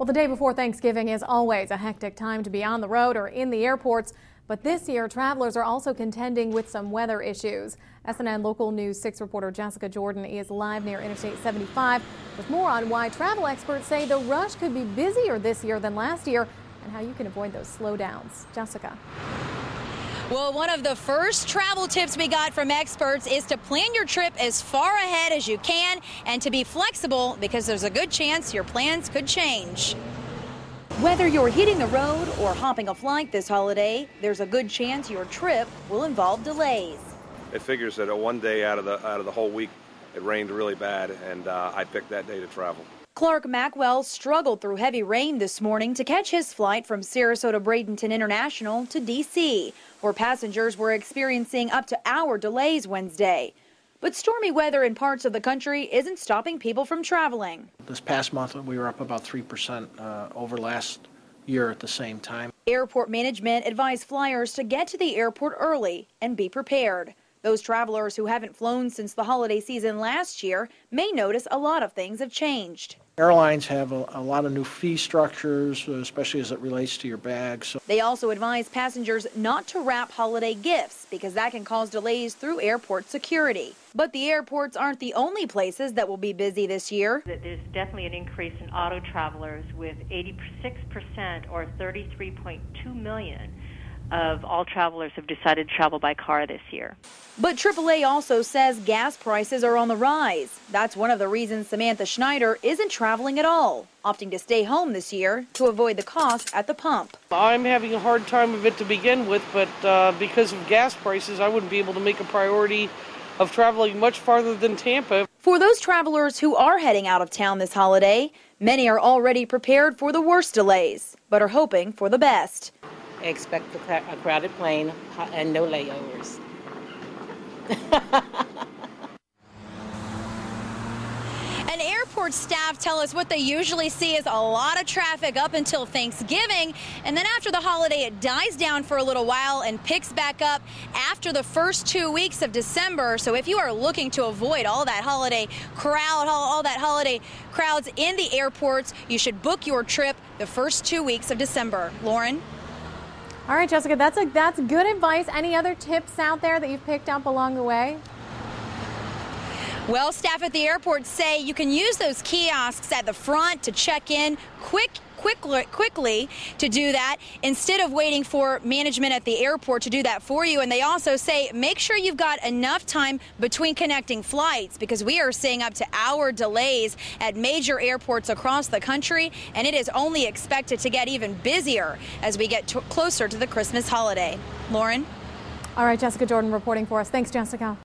Well, the day before Thanksgiving is always a hectic time to be on the road or in the airports. But this year, travelers are also contending with some weather issues. SNN Local News 6 reporter Jessica Jordan is live near Interstate 75 with more on why travel experts say the rush could be busier this year than last year and how you can avoid those slowdowns. Jessica. Well, one of the first travel tips we got from experts is to plan your trip as far ahead as you can and to be flexible because there's a good chance your plans could change. Whether you're hitting the road or hopping a flight this holiday, there's a good chance your trip will involve delays. It figures that one day out of the whole week it rained really bad, and I picked that day to travel. Clark Mackwell struggled through heavy rain this morning to catch his flight from Sarasota-Bradenton International to D.C., where passengers were experiencing up to hour delays Wednesday. But stormy weather in parts of the country isn't stopping people from traveling. This past month, we were up about 3% over last year at the same time. Airport management advised flyers to get to the airport early and be prepared. Those travelers who haven't flown since the holiday season last year may notice a lot of things have changed. Airlines have a lot of new fee structures, especially as it relates to your bags. They also advise passengers not to wrap holiday gifts because that can cause delays through airport security. But the airports aren't the only places that will be busy this year. There's definitely an increase in auto travelers with 86% or 33.2 million of all travelers have decided to travel by car this year. But AAA also says gas prices are on the rise. That's one of the reasons Samantha Schneider isn't traveling at all, opting to stay home this year to avoid the cost at the pump. I'm having a hard time of it to begin with, but because of gas prices, I wouldn't be able to make a priority of traveling much farther than Tampa. For those travelers who are heading out of town this holiday, many are already prepared for the worst delays, but are hoping for the best. Expect a crowded plane and no layovers. And airport staff tell us what they usually see is a lot of traffic up until Thanksgiving, and then after the holiday it dies down for a little while and picks back up after the first 2 weeks of December. So if you are looking to avoid all that holiday crowd, all that holiday crowds in the airports, you should book your trip the first 2 weeks of December. Lauren? All right, Jessica, that's good advice. Any other tips out there that you've picked up along the way? Well, staff at the airport say you can use those kiosks at the front to check in quickly to do that instead of waiting for management at the airport to do that for you. And they also say make sure you've got enough time between connecting flights because we are seeing up to hour delays at major airports across the country, and it is only expected to get even busier as we get closer to the Christmas holiday. Lauren? All right, Jessica Jordan reporting for us. Thanks, Jessica.